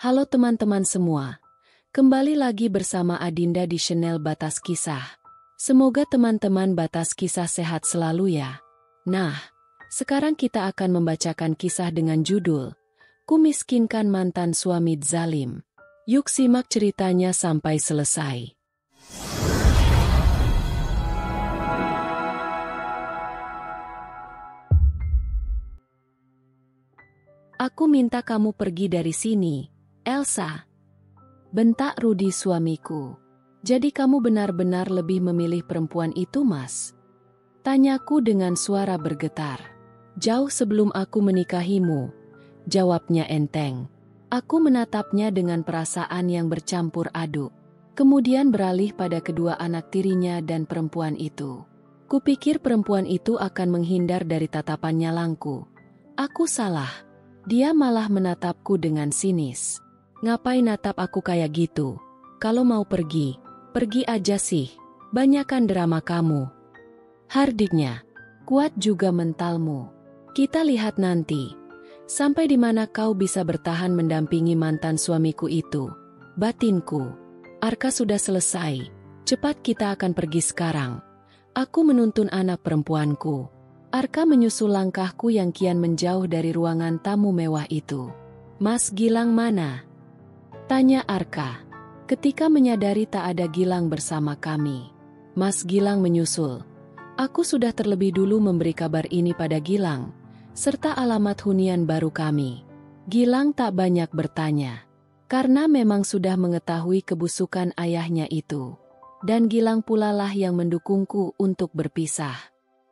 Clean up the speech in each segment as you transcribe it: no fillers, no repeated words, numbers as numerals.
Halo teman-teman semua, kembali lagi bersama Adinda di channel Batas Kisah. Semoga teman-teman Batas Kisah sehat selalu ya. Nah, sekarang kita akan membacakan kisah dengan judul Ku Miskinkan Mantan Suami Zalim. Yuk simak ceritanya sampai selesai. Aku minta kamu pergi dari sini, Elsa. Bentak Rudi suamiku. Jadi kamu benar-benar lebih memilih perempuan itu, Mas? Tanyaku dengan suara bergetar. Jauh sebelum aku menikahimu, jawabnya enteng. Aku menatapnya dengan perasaan yang bercampur aduk. Kemudian beralih pada kedua anak tirinya dan perempuan itu. Kupikir perempuan itu akan menghindar dari tatapan nyalangku. Aku salah. Dia malah menatapku dengan sinis. Ngapain natap aku kayak gitu? Kalau mau pergi, pergi aja sih. Banyakan drama kamu. Hardiknya, kuat juga mentalmu. Kita lihat nanti. Sampai di mana kau bisa bertahan mendampingi mantan suamiku itu. Batinku. Arka sudah selesai. Cepat kita akan pergi sekarang. Aku menuntun anak perempuanku. Arka menyusul langkahku yang kian menjauh dari ruangan tamu mewah itu. Mas Gilang mana? Tanya Arka. Ketika menyadari tak ada Gilang bersama kami. Mas Gilang menyusul. Aku sudah terlebih dulu memberi kabar ini pada Gilang, serta alamat hunian baru kami. Gilang tak banyak bertanya, karena memang sudah mengetahui kebusukan ayahnya itu. Dan Gilang pula lah yang mendukungku untuk berpisah.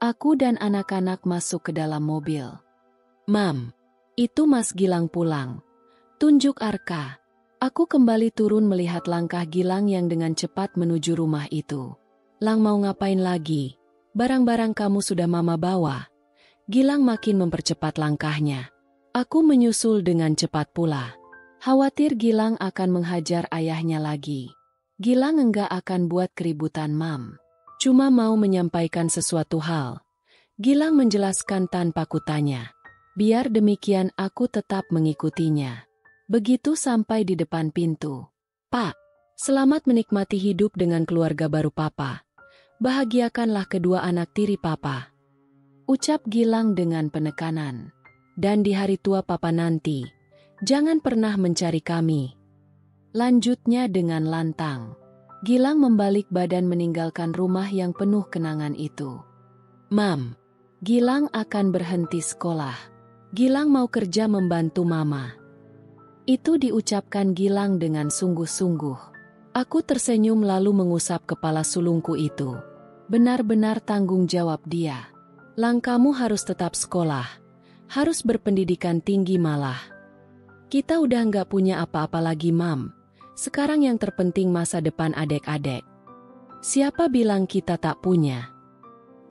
Aku dan anak-anak masuk ke dalam mobil. Mam, itu Mas Gilang pulang. Tunjuk Arka. Aku kembali turun melihat langkah Gilang yang dengan cepat menuju rumah itu. Lang mau ngapain lagi? Barang-barang kamu sudah mama bawa. Gilang makin mempercepat langkahnya. Aku menyusul dengan cepat pula. Khawatir Gilang akan menghajar ayahnya lagi. Gilang enggak akan buat keributan Mam. Cuma mau menyampaikan sesuatu hal. Gilang menjelaskan tanpa kutanya. Biar demikian aku tetap mengikutinya. Begitu sampai di depan pintu. Pak, selamat menikmati hidup dengan keluarga baru Papa. Bahagiakanlah kedua anak tiri Papa. Ucap Gilang dengan penekanan. Dan di hari tua Papa nanti, jangan pernah mencari kami. Lanjutnya dengan lantang. Gilang membalik badan meninggalkan rumah yang penuh kenangan itu. Mam, Gilang akan berhenti sekolah. Gilang mau kerja membantu mama. Itu diucapkan Gilang dengan sungguh-sungguh. Aku tersenyum lalu mengusap kepala sulungku itu. Benar-benar tanggung jawab dia. Lang, kamu harus tetap sekolah. Harus berpendidikan tinggi malah. Kita udah nggak punya apa-apa lagi, Mam. Sekarang yang terpenting masa depan adik-adik. Siapa bilang kita tak punya?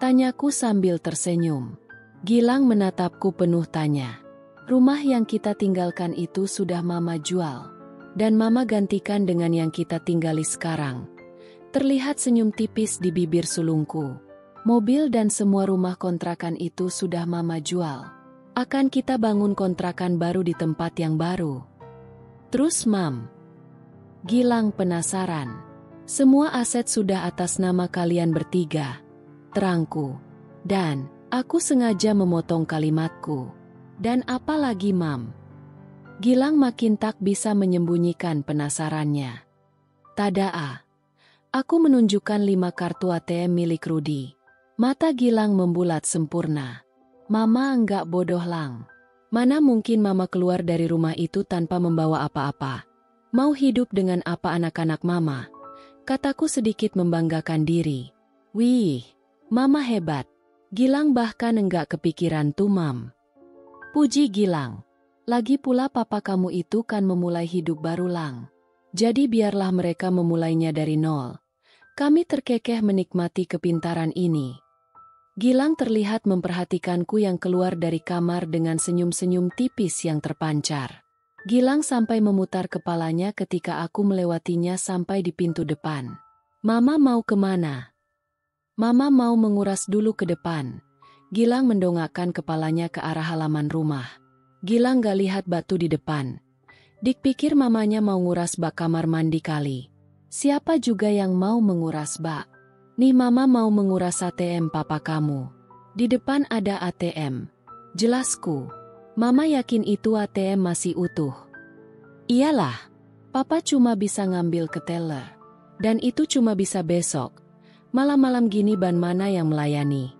Tanyaku sambil tersenyum. Gilang menatapku penuh tanya. Rumah yang kita tinggalkan itu sudah mama jual. Dan mama gantikan dengan yang kita tinggali sekarang. Terlihat senyum tipis di bibir sulungku. Mobil dan semua rumah kontrakan itu sudah mama jual. Akan kita bangun kontrakan baru di tempat yang baru. Terus Mam? Gilang penasaran. Semua aset sudah atas nama kalian bertiga. Terangku. Dan, aku sengaja memotong kalimatku. Dan apa lagi Mam? Gilang makin tak bisa menyembunyikan penasarannya. Tadaa. Aku menunjukkan 5 kartu ATM milik Rudi. Mata Gilang membulat sempurna. Mama enggak bodoh Lang. Mana mungkin mama keluar dari rumah itu tanpa membawa apa-apa. Mau hidup dengan apa anak-anak mama? Kataku sedikit membanggakan diri. Wih, mama hebat. Gilang bahkan enggak kepikiran tuh Mam. Puji Gilang. Lagi pula papa kamu itu kan memulai hidup baru Lang. Jadi biarlah mereka memulainya dari nol. Kami terkekeh menikmati kepintaran ini. Gilang terlihat memperhatikanku yang keluar dari kamar dengan senyum-senyum tipis yang terpancar. Gilang sampai memutar kepalanya ketika aku melewatinya sampai di pintu depan. Mama mau kemana? Mama mau menguras dulu ke depan. Gilang mendongakkan kepalanya ke arah halaman rumah. Gilang gak lihat batu di depan. Dik pikir mamanya mau nguras bak kamar mandi kali. Siapa juga yang mau menguras bak? Nih mama mau menguras ATM papa kamu. Di depan ada ATM. Jelasku. Mama yakin itu ATM masih utuh. Iyalah. Papa cuma bisa ngambil ke teller. Dan itu cuma bisa besok. Malam-malam gini ban mana yang melayani?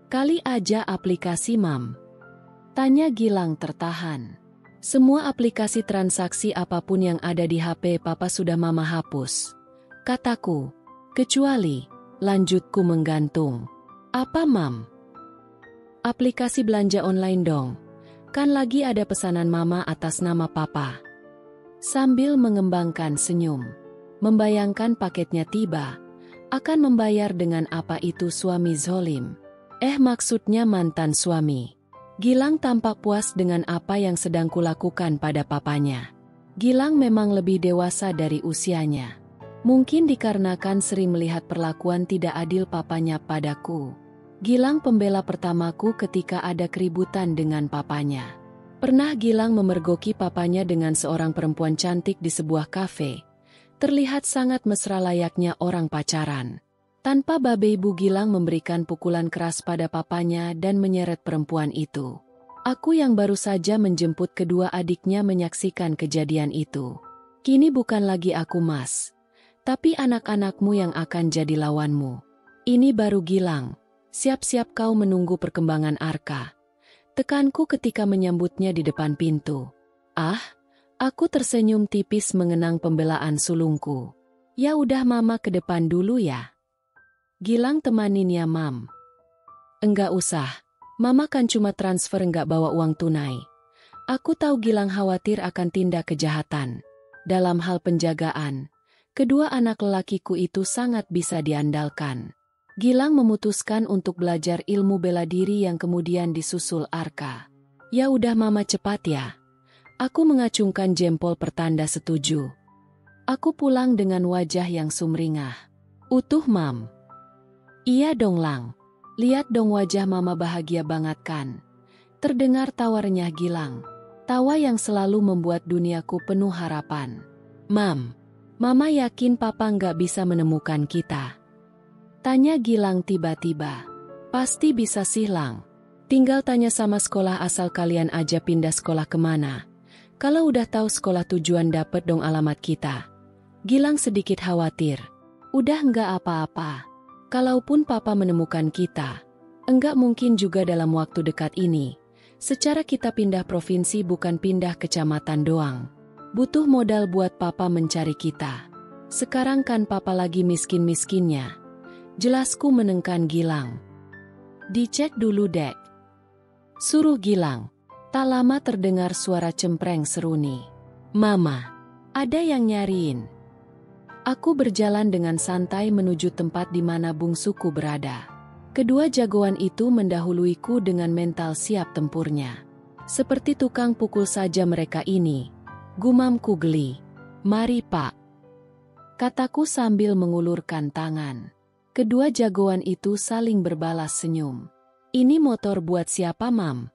Kali aja aplikasi mam. Tanya Gilang tertahan. Semua aplikasi transaksi apapun yang ada di HP papa sudah mama hapus. Kataku. Kecuali, lanjutku menggantung. Apa mam? Aplikasi belanja online dong. Kan lagi ada pesanan mama atas nama papa. Sambil mengembangkan senyum. Membayangkan paketnya tiba. Akan membayar dengan apa itu suami zolim. Maksudnya mantan suami. Gilang tampak puas dengan apa yang sedang kulakukan pada papanya. Gilang memang lebih dewasa dari usianya. Mungkin dikarenakan sering melihat perlakuan tidak adil papanya padaku. Gilang pembela pertamaku ketika ada keributan dengan papanya. Pernah Gilang memergoki papanya dengan seorang perempuan cantik di sebuah kafe. Terlihat sangat mesra layaknya orang pacaran. Tanpa babe ibu Gilang memberikan pukulan keras pada papanya dan menyeret perempuan itu. Aku yang baru saja menjemput kedua adiknya menyaksikan kejadian itu. Kini bukan lagi aku mas. Tapi anak-anakmu yang akan jadi lawanmu. Ini baru Gilang. Siap-siap kau menunggu perkembangan Arka. Tekanku ketika menyambutnya di depan pintu. Aku tersenyum tipis mengenang pembelaan sulungku. Ya udah mama ke depan dulu ya. Gilang temanin ya mam. Enggak usah, mama kan cuma transfer enggak bawa uang tunai. Aku tahu Gilang khawatir akan tindak kejahatan. Dalam hal penjagaan, kedua anak lelakiku itu sangat bisa diandalkan. Gilang memutuskan untuk belajar ilmu bela diri yang kemudian disusul Arka. Ya udah mama cepat ya. Aku mengacungkan jempol pertanda setuju. Aku pulang dengan wajah yang sumringah. Utuh mam. Iya dong Lang. Lihat dong wajah mama bahagia banget kan. Terdengar tawa renyah Gilang. Tawa yang selalu membuat duniaku penuh harapan. Mam, mama yakin papa nggak bisa menemukan kita? Tanya Gilang tiba-tiba. Pasti bisa sih Lang. Tinggal tanya sama sekolah asal kalian aja pindah sekolah kemana. Kalau udah tahu sekolah tujuan dapet dong alamat kita. Gilang sedikit khawatir. Udah nggak apa-apa. Kalaupun papa menemukan kita, enggak mungkin juga dalam waktu dekat ini. Secara kita pindah provinsi bukan pindah kecamatan doang. Butuh modal buat papa mencari kita. Sekarang kan papa lagi miskin-miskinnya. Jelasku menengkan Gilang. Dicek dulu dek. Suruh Gilang. Tak lama terdengar suara cempreng seruni. Mama, ada yang nyariin. Aku berjalan dengan santai menuju tempat di mana bungsuku berada. Kedua jagoan itu mendahuluiku dengan mental siap tempurnya. Seperti tukang pukul saja mereka ini. Gumamku geli. Mari pak. Kataku sambil mengulurkan tangan. Kedua jagoan itu saling berbalas senyum. Ini motor buat siapa mam?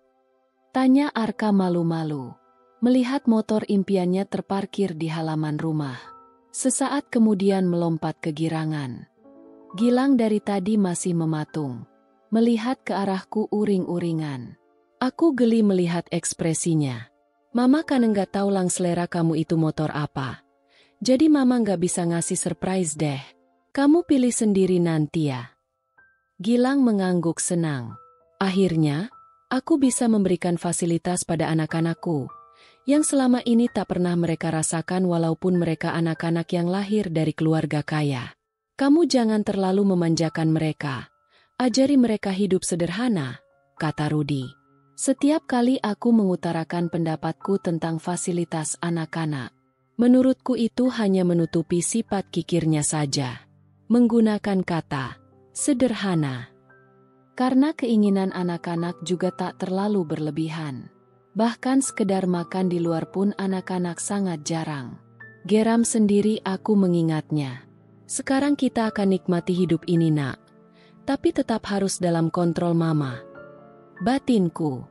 Tanya Arka malu-malu. Melihat motor impiannya terparkir di halaman rumah. Sesaat kemudian melompat kegirangan. Gilang dari tadi masih mematung. Melihat ke arahku uring-uringan. Aku geli melihat ekspresinya. Mama kan enggak tahu Lang selera kamu itu motor apa. Jadi mama enggak bisa ngasih surprise deh. Kamu pilih sendiri nanti ya. Gilang mengangguk senang. Akhirnya, aku bisa memberikan fasilitas pada anak-anakku. Yang selama ini tak pernah mereka rasakan walaupun mereka anak-anak yang lahir dari keluarga kaya. Kamu jangan terlalu memanjakan mereka. Ajari mereka hidup sederhana, kata Rudi. Setiap kali aku mengutarakan pendapatku tentang fasilitas anak-anak, menurutku itu hanya menutupi sifat kikirnya saja. Menggunakan kata sederhana. Karena keinginan anak-anak juga tak terlalu berlebihan. Bahkan sekedar makan di luar pun anak-anak sangat jarang. Geram sendiri aku mengingatnya. Sekarang kita akan nikmati hidup ini nak. Tapi tetap harus dalam kontrol mama. Batinku.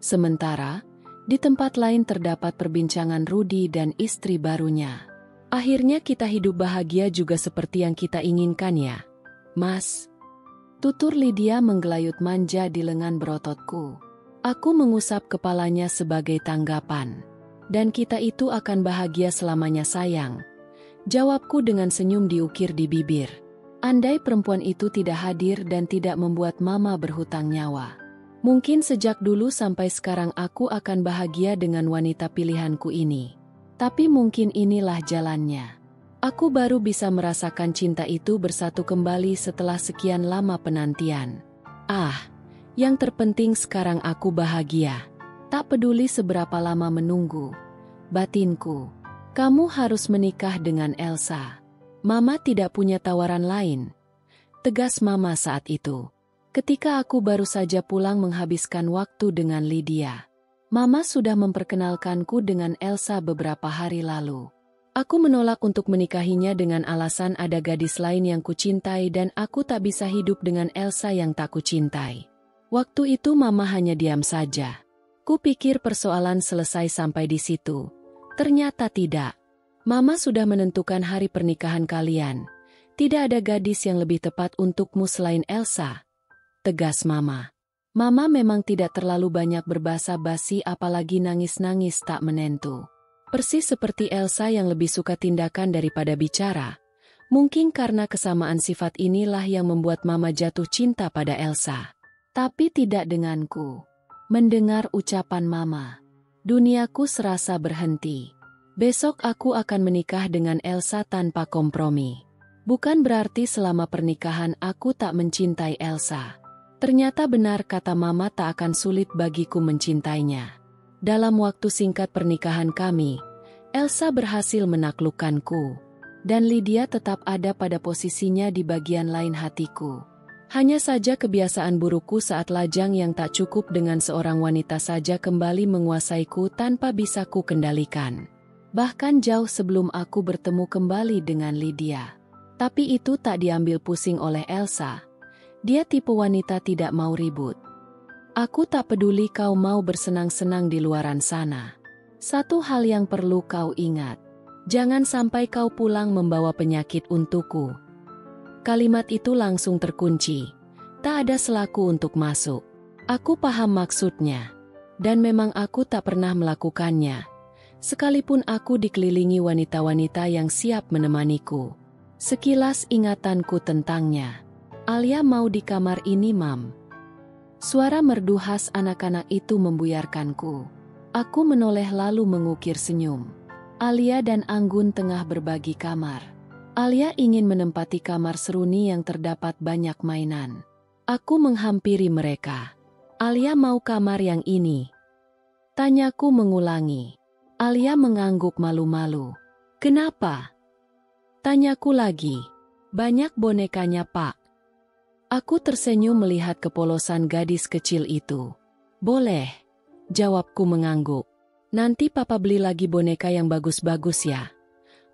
Sementara, Di tempat lain terdapat perbincangan Rudi dan istri barunya. Akhirnya kita hidup bahagia juga seperti yang kita inginkan ya, Mas. Tutur Lydia menggelayut manja di lengan berototku. Aku mengusap kepalanya sebagai tanggapan. Dan kita itu akan bahagia selamanya sayang. Jawabku dengan senyum diukir di bibir. Andai perempuan itu tidak hadir dan tidak membuat mama berhutang nyawa. Mungkin sejak dulu sampai sekarang aku akan bahagia dengan wanita pilihanku ini. Tapi mungkin inilah jalannya. Aku baru bisa merasakan cinta itu bersatu kembali setelah sekian lama penantian. Yang terpenting sekarang aku bahagia. Tak peduli seberapa lama menunggu. Batinku, kamu harus menikah dengan Elsa. Mama tidak punya tawaran lain. Tegas mama saat itu. Ketika aku baru saja pulang menghabiskan waktu dengan Lydia. Mama sudah memperkenalkanku dengan Elsa beberapa hari lalu. Aku menolak untuk menikahinya dengan alasan ada gadis lain yang kucintai dan aku tak bisa hidup dengan Elsa yang tak kucintai. Waktu itu mama hanya diam saja. Kupikir persoalan selesai sampai di situ. Ternyata tidak. Mama sudah menentukan hari pernikahan kalian. Tidak ada gadis yang lebih tepat untukmu selain Elsa. Tegas mama. Mama memang tidak terlalu banyak berbasa-basi apalagi nangis-nangis tak menentu. Persis seperti Elsa yang lebih suka tindakan daripada bicara. Mungkin karena kesamaan sifat inilah yang membuat mama jatuh cinta pada Elsa. Tapi tidak denganku. Mendengar ucapan mama, duniaku serasa berhenti. Besok aku akan menikah dengan Elsa tanpa kompromi. Bukan berarti selama pernikahan aku tak mencintai Elsa. Ternyata benar kata mama tak akan sulit bagiku mencintainya. Dalam waktu singkat pernikahan kami, Elsa berhasil menaklukkanku. Dan Lydia tetap ada pada posisinya di bagian lain hatiku. Hanya saja kebiasaan burukku saat lajang yang tak cukup dengan seorang wanita saja kembali menguasaiku tanpa bisa ku kendalikan. Bahkan jauh sebelum aku bertemu kembali dengan Lydia. Tapi itu tak diambil pusing oleh Elsa. Dia tipe wanita tidak mau ribut. Aku tak peduli kau mau bersenang-senang di luaran sana. Satu hal yang perlu kau ingat. Jangan sampai kau pulang membawa penyakit untukku. Kalimat itu langsung terkunci. Tak ada selaku untuk masuk. Aku paham maksudnya. Dan memang aku tak pernah melakukannya. Sekalipun aku dikelilingi wanita-wanita yang siap menemaniku. Sekilas ingatanku tentangnya. Alia mau di kamar ini, Mam. Suara merdu khas anak-anak itu membuyarkanku. Aku menoleh lalu mengukir senyum. Alia dan Anggun tengah berbagi kamar. Alia ingin menempati kamar seruni yang terdapat banyak mainan. Aku menghampiri mereka. Alia mau kamar yang ini. Tanyaku mengulangi. Alia mengangguk malu-malu. Kenapa? Tanyaku lagi. Banyak bonekanya, Pak. Aku tersenyum melihat kepolosan gadis kecil itu. Boleh, jawabku mengangguk. Nanti papa beli lagi boneka yang bagus-bagus ya.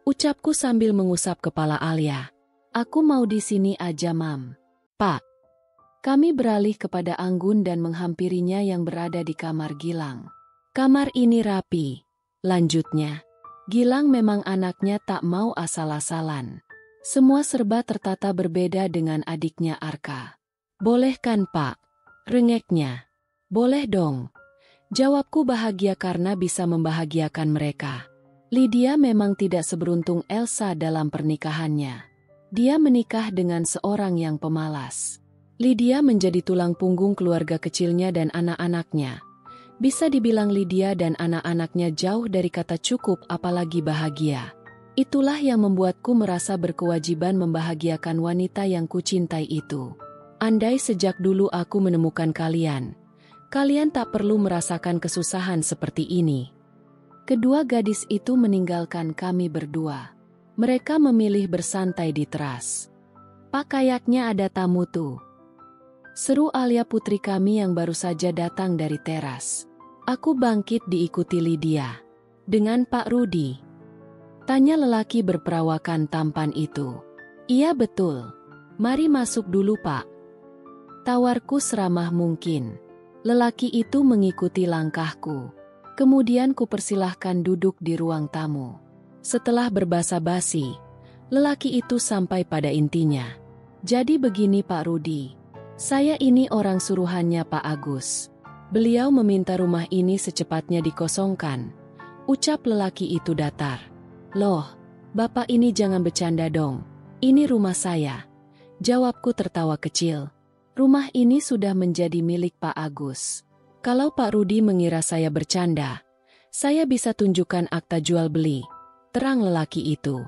Ucapku sambil mengusap kepala Alia. Aku mau di sini aja, Mam. Pak. Kami beralih kepada Anggun dan menghampirinya yang berada di kamar Gilang. Kamar ini rapi. Lanjutnya, Gilang memang anaknya tak mau asal-asalan. Semua serba tertata berbeda dengan adiknya Arka. Boleh kan, Pak? Rengeknya. Boleh dong. Jawabku bahagia karena bisa membahagiakan mereka. Lydia memang tidak seberuntung Elsa dalam pernikahannya. Dia menikah dengan seorang yang pemalas. Lydia menjadi tulang punggung keluarga kecilnya dan anak-anaknya. Bisa dibilang Lydia dan anak-anaknya jauh dari kata cukup apalagi bahagia. Itulah yang membuatku merasa berkewajiban membahagiakan wanita yang kucintai itu. Andai sejak dulu aku menemukan kalian, kalian tak perlu merasakan kesusahan seperti ini. Kedua gadis itu meninggalkan kami berdua. Mereka memilih bersantai di teras. Pak, kayaknya ada tamu tuh. Seru Alia putri kami yang baru saja datang dari teras. Aku bangkit diikuti Lydia. Dengan Pak Rudi. Tanya lelaki berperawakan tampan itu. Iya betul. Mari masuk dulu, Pak. Tawarku seramah mungkin. Lelaki itu mengikuti langkahku. Kemudian kupersilahkan duduk di ruang tamu. Setelah berbasa-basi, lelaki itu sampai pada intinya. Jadi begini Pak Rudi, saya ini orang suruhannya Pak Agus. Beliau meminta rumah ini secepatnya dikosongkan. Ucap lelaki itu datar. Loh, Bapak ini jangan bercanda dong. Ini rumah saya. Jawabku tertawa kecil. Rumah ini sudah menjadi milik Pak Agus. Kalau Pak Rudi mengira saya bercanda, saya bisa tunjukkan akta jual beli. Terang lelaki itu.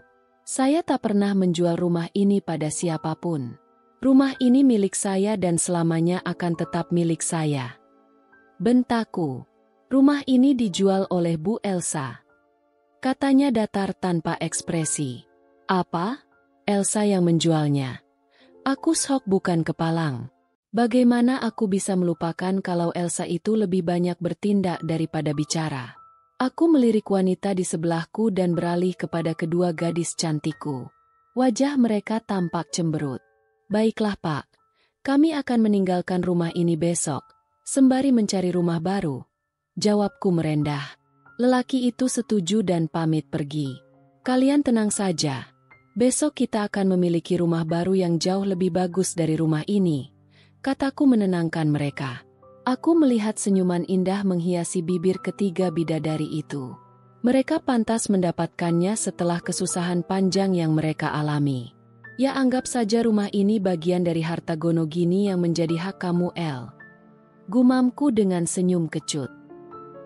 Saya tak pernah menjual rumah ini pada siapapun. Rumah ini milik saya dan selamanya akan tetap milik saya. Bentakku. Rumah ini dijual oleh Bu Elsa. Katanya datar tanpa ekspresi. Apa? Elsa yang menjualnya. Aku shock bukan kepalang. Bagaimana aku bisa melupakan kalau Elsa itu lebih banyak bertindak daripada bicara? Aku melirik wanita di sebelahku dan beralih kepada kedua gadis cantikku. Wajah mereka tampak cemberut. Baiklah Pak, kami akan meninggalkan rumah ini besok, sembari mencari rumah baru. Jawabku merendah. Lelaki itu setuju dan pamit pergi. Kalian tenang saja. Besok kita akan memiliki rumah baru yang jauh lebih bagus dari rumah ini. Kataku menenangkan mereka. Aku melihat senyuman indah menghiasi bibir ketiga bidadari itu. Mereka pantas mendapatkannya setelah kesusahan panjang yang mereka alami. Ya anggap saja rumah ini bagian dari harta Gonogini yang menjadi hak kamu El. Gumamku dengan senyum kecut.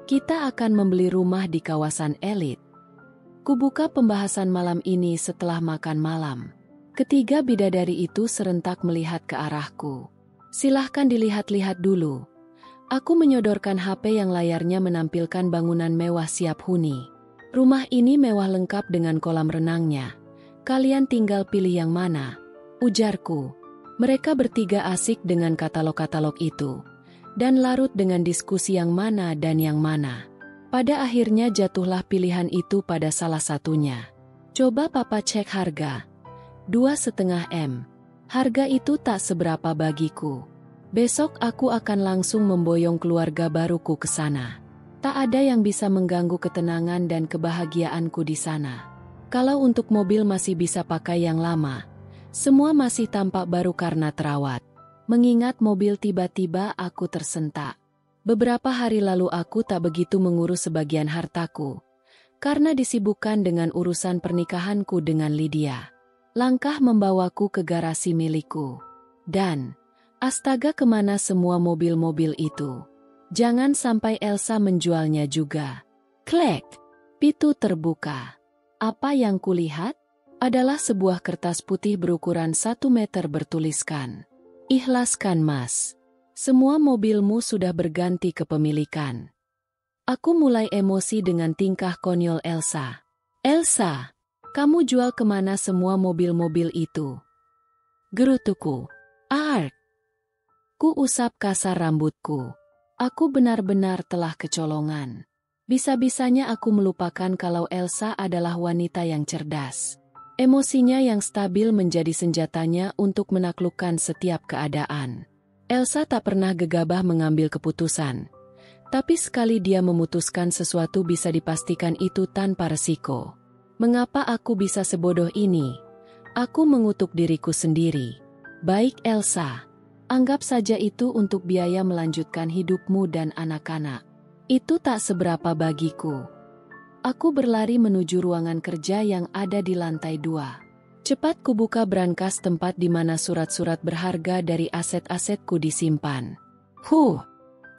Kita akan membeli rumah di kawasan elit. Kubuka pembahasan malam ini setelah makan malam. Ketiga bidadari itu serentak melihat ke arahku. Silahkan dilihat-lihat dulu. Aku menyodorkan HP yang layarnya menampilkan bangunan mewah siap huni. Rumah ini mewah lengkap dengan kolam renangnya. Kalian tinggal pilih yang mana, ujarku. Mereka bertiga asik dengan katalog-katalog itu, dan larut dengan diskusi yang mana dan yang mana. Pada akhirnya jatuhlah pilihan itu pada salah satunya. Coba Papa cek harga. 2,5 M. Harga itu tak seberapa bagiku. Besok aku akan langsung memboyong keluarga baruku ke sana. Tak ada yang bisa mengganggu ketenangan dan kebahagiaanku di sana. Kalau untuk mobil masih bisa pakai yang lama, semua masih tampak baru karena terawat. Mengingat mobil tiba-tiba aku tersentak. Beberapa hari lalu aku tak begitu mengurus sebagian hartaku, karena disibukkan dengan urusan pernikahanku dengan Lydia. Langkah membawaku ke garasi milikku. Dan, astaga kemana semua mobil-mobil itu? Jangan sampai Elsa menjualnya juga. Klek! Pintu terbuka. Apa yang kulihat? Adalah sebuah kertas putih berukuran 1 meter bertuliskan. Ikhlaskan Mas. Semua mobilmu sudah berganti kepemilikan. Aku mulai emosi dengan tingkah konyol Elsa. Elsa! Kamu jual kemana semua mobil-mobil itu? Gerutuku. Ark! Ku usap kasar rambutku. Aku benar-benar telah kecolongan. Bisa-bisanya aku melupakan kalau Elsa adalah wanita yang cerdas. Emosinya yang stabil menjadi senjatanya untuk menaklukkan setiap keadaan. Elsa tak pernah gegabah mengambil keputusan. Tapi sekali dia memutuskan sesuatu bisa dipastikan itu tanpa resiko. Mengapa aku bisa sebodoh ini? Aku mengutuk diriku sendiri. Baik Elsa, anggap saja itu untuk biaya melanjutkan hidupmu dan anak-anak. Itu tak seberapa bagiku. Aku berlari menuju ruangan kerja yang ada di lantai 2. Cepat kubuka brankas tempat di mana surat-surat berharga dari aset-asetku disimpan.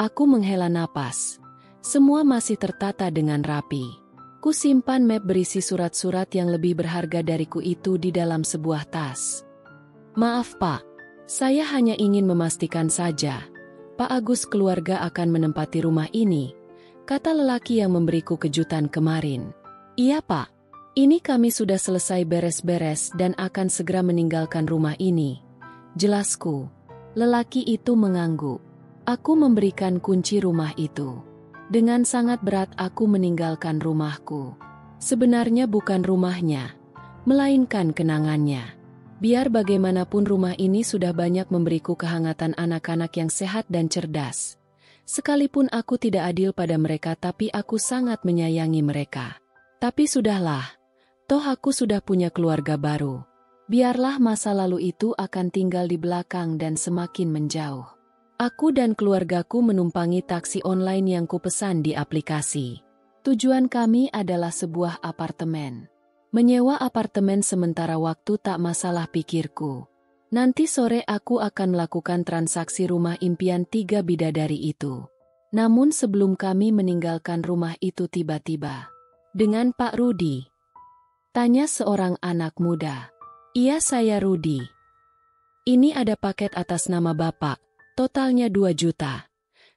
Aku menghela napas. Semua masih tertata dengan rapi. Ku simpan map berisi surat-surat yang lebih berharga dariku itu di dalam sebuah tas. Maaf Pak, saya hanya ingin memastikan saja. Pak Agus keluarga akan menempati rumah ini, kata lelaki yang memberiku kejutan kemarin. Iya Pak, ini kami sudah selesai beres-beres dan akan segera meninggalkan rumah ini. Jelasku. Lelaki itu mengangguk. Aku memberikan kunci rumah itu. Dengan sangat berat aku meninggalkan rumahku. Sebenarnya bukan rumahnya, melainkan kenangannya. Biar bagaimanapun rumah ini sudah banyak memberiku kehangatan anak-anak yang sehat dan cerdas. Sekalipun aku tidak adil pada mereka, tapi aku sangat menyayangi mereka. Tapi sudahlah, toh aku sudah punya keluarga baru. Biarlah masa lalu itu akan tinggal di belakang dan semakin menjauh. Aku dan keluargaku menumpangi taksi online yang kupesan di aplikasi. Tujuan kami adalah sebuah apartemen. Menyewa apartemen sementara waktu tak masalah pikirku. Nanti sore aku akan melakukan transaksi rumah impian 3 bidadari itu. Namun sebelum kami meninggalkan rumah itu tiba-tiba. Dengan Pak Rudi? Tanya seorang anak muda. Iya, saya Rudi. Ini ada paket atas nama Bapak, totalnya 2 juta.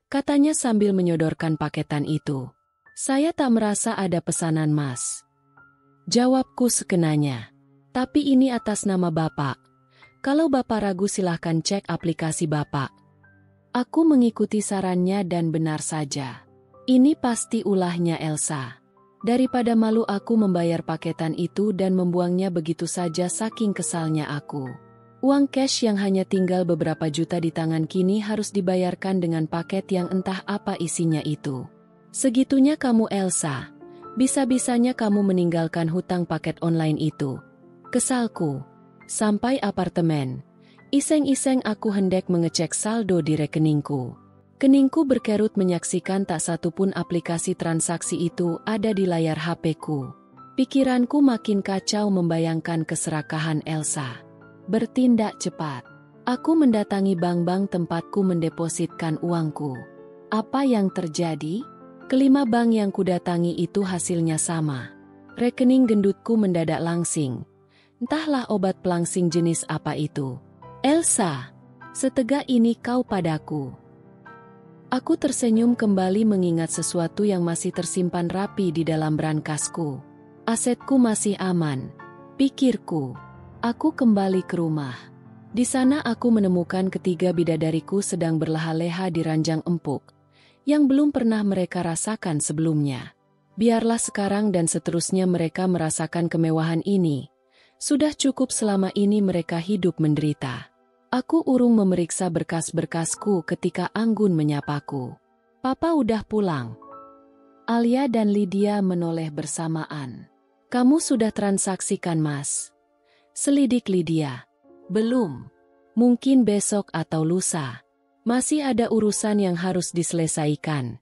Katanya sambil menyodorkan paketan itu. Saya tak merasa ada pesanan, Mas. Jawabku sekenanya. Tapi ini atas nama Bapak. Kalau Bapak ragu silahkan cek aplikasi Bapak. Aku mengikuti sarannya dan benar saja. Ini pasti ulahnya Elsa. Daripada malu aku membayar paketan itu dan membuangnya begitu saja saking kesalnya aku. Uang cash yang hanya tinggal beberapa juta di tangan kini harus dibayarkan dengan paket yang entah apa isinya itu. Segitunya kamu Elsa. Bisa-bisanya kamu meninggalkan hutang paket online itu. Kesalku. Sampai apartemen. Iseng-iseng aku hendak mengecek saldo di rekeningku. Keningku berkerut menyaksikan tak satupun aplikasi transaksi itu ada di layar HP-ku. Pikiranku makin kacau membayangkan keserakahan Elsa. Bertindak cepat. Aku mendatangi bank-bank tempatku mendepositkan uangku. Apa yang terjadi? Kelima bank yang kudatangi itu hasilnya sama. Rekening gendutku mendadak langsing. Entahlah obat pelangsing jenis apa itu. Elsa, setegak ini kau padaku. Aku tersenyum kembali mengingat sesuatu yang masih tersimpan rapi di dalam brankasku. Asetku masih aman. Pikirku. Aku kembali ke rumah. Di sana aku menemukan ketiga bidadariku sedang berleha-leha di ranjang empuk. Yang belum pernah mereka rasakan sebelumnya. Biarlah sekarang dan seterusnya mereka merasakan kemewahan ini. Sudah cukup selama ini mereka hidup menderita. Aku urung memeriksa berkas-berkasku ketika Anggun menyapaku. Papa udah pulang. Alia dan Lydia menoleh bersamaan. Kamu sudah transaksikan, Mas? Selidik Lydia. Belum. Mungkin besok atau lusa. Masih ada urusan yang harus diselesaikan.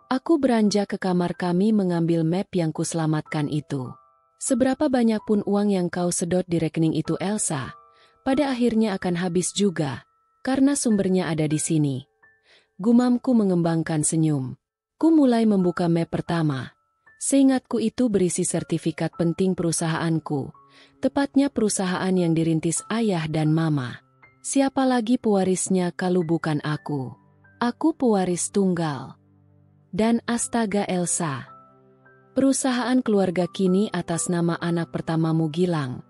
Aku beranjak ke kamar kami mengambil map yang kuselamatkan itu. Seberapa banyak pun uang yang kau sedot di rekening itu Elsa, pada akhirnya akan habis juga, karena sumbernya ada di sini. Gumamku mengembangkan senyum. Ku mulai membuka map pertama. Seingatku itu berisi sertifikat penting perusahaanku, tepatnya perusahaan yang dirintis ayah dan mama. Siapa lagi pewarisnya kalau bukan aku? Aku pewaris tunggal. Dan astaga Elsa. Perusahaan keluarga kini atas nama anak pertamamu Gilang.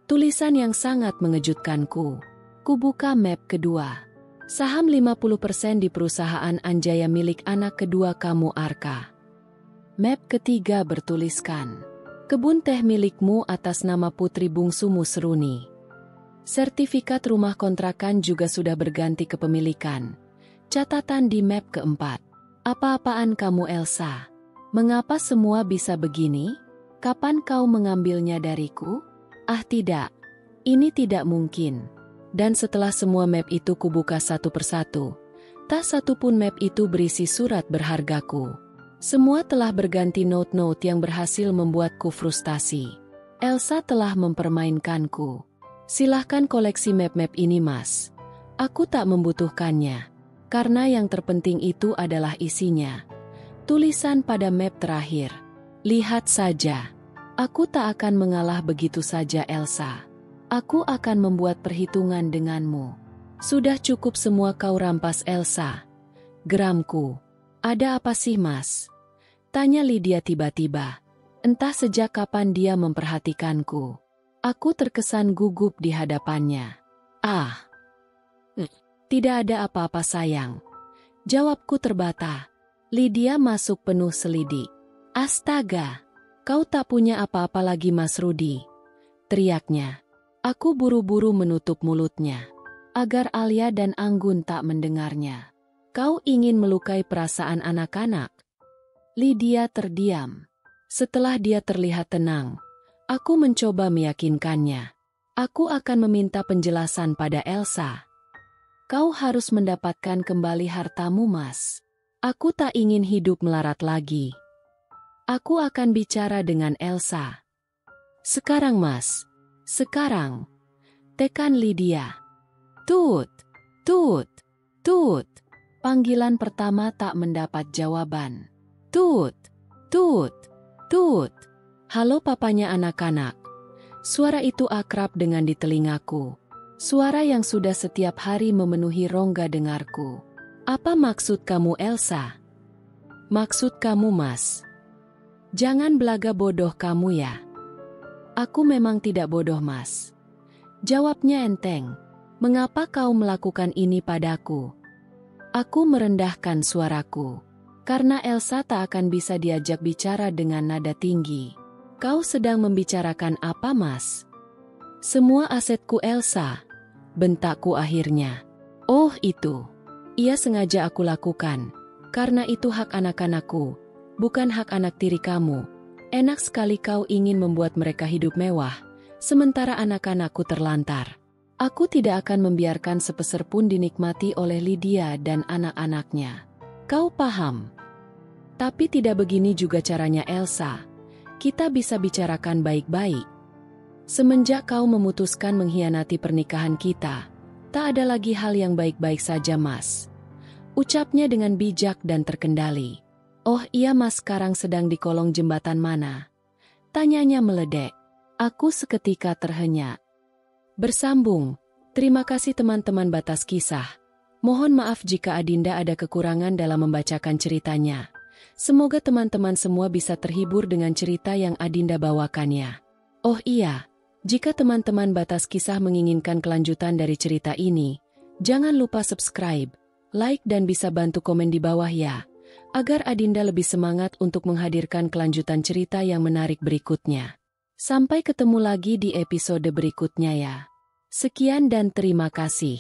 Tulisan yang sangat mengejutkanku. Ku buka map kedua. Saham 50% di perusahaan Anjaya milik anak kedua kamu Arka. Map ketiga bertuliskan. Kebun teh milikmu atas nama putri bungsumu Seruni. Sertifikat rumah kontrakan juga sudah berganti kepemilikan. Catatan di map keempat. Apa-apaan kamu Elsa? Mengapa semua bisa begini? Kapan kau mengambilnya dariku? Ah tidak, ini tidak mungkin. Dan setelah semua map itu kubuka satu persatu, tak satu pun map itu berisi surat berhargaku. Semua telah berganti note-note yang berhasil membuatku frustasi. Elsa telah mempermainkanku. Silahkan koleksi map-map ini, Mas. Aku tak membutuhkannya. Karena yang terpenting itu adalah isinya. Tulisan pada map terakhir. Lihat saja. Aku tak akan mengalah begitu saja, Elsa. Aku akan membuat perhitungan denganmu. Sudah cukup semua kau rampas, Elsa. Geramku. Ada apa sih, Mas? Tanya Lydia tiba-tiba. Entah sejak kapan dia memperhatikanku. Aku terkesan gugup di hadapannya. Ah, tidak ada apa-apa sayang. Jawabku terbata. Lydia masuk penuh selidik. Astaga, kau tak punya apa-apa lagi Mas Rudi. Teriaknya. Aku buru-buru menutup mulutnya. Agar Alia dan Anggun tak mendengarnya. Kau ingin melukai perasaan anak-anak? Lydia terdiam. Setelah dia terlihat tenang, aku mencoba meyakinkannya. Aku akan meminta penjelasan pada Elsa. Kau harus mendapatkan kembali hartamu, Mas. Aku tak ingin hidup melarat lagi. Aku akan bicara dengan Elsa. Sekarang, Mas. Sekarang. Tekan Lydia. Tut, tut, tut. Panggilan pertama tak mendapat jawaban. Tut, tut, tut. Halo papanya anak-anak. Suara itu akrab dengan di telingaku. Suara yang sudah setiap hari memenuhi rongga dengarku. Apa maksud kamu, Elsa? Maksud kamu, Mas. Jangan belaga bodoh kamu ya. Aku memang tidak bodoh, Mas. Jawabnya enteng. Mengapa kau melakukan ini padaku? Aku merendahkan suaraku. Karena Elsa tak akan bisa diajak bicara dengan nada tinggi. Kau sedang membicarakan apa, Mas? Semua asetku, Elsa. Bentakku akhirnya. Oh, itu. Ia sengaja aku lakukan. Karena itu hak anak-anakku, bukan hak anak tiri kamu. Enak sekali kau ingin membuat mereka hidup mewah, sementara anak-anakku terlantar. Aku tidak akan membiarkan sepeser pun dinikmati oleh Lydia dan anak-anaknya. Kau paham? Tapi tidak begini juga caranya, Elsa. Kita bisa bicarakan baik-baik. Semenjak kau memutuskan mengkhianati pernikahan kita, tak ada lagi hal yang baik-baik saja, Mas. Ucapnya dengan bijak dan terkendali. Oh iya, Mas, sekarang sedang di kolong jembatan mana? Tanyanya meledek. Aku seketika terhenyak. Bersambung. Terima kasih teman-teman Batas Kisah. Mohon maaf jika Adinda ada kekurangan dalam membacakan ceritanya. Semoga teman-teman semua bisa terhibur dengan cerita yang Adinda bawakannya. Oh iya, jika teman-teman Batas Kisah menginginkan kelanjutan dari cerita ini, jangan lupa subscribe, like dan bisa bantu komen di bawah ya, agar Adinda lebih semangat untuk menghadirkan kelanjutan cerita yang menarik berikutnya. Sampai ketemu lagi di episode berikutnya ya. Sekian dan terima kasih.